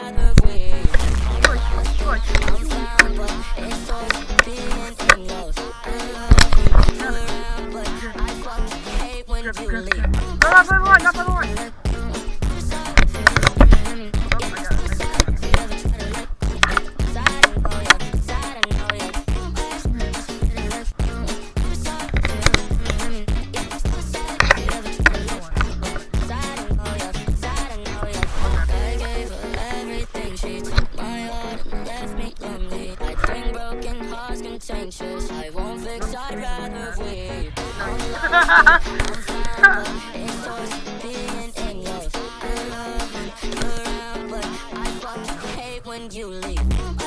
rather wait. I'm fine, but it's always being in love. I love you around, but I fucking hate when you leave. I gave her everything. She took my heart and left me lonely. I think broken hearts contentious. I won't fix, I'd rather wait. I'm fine, but it's always being in love. I love you around, but I fucking hate when you leave.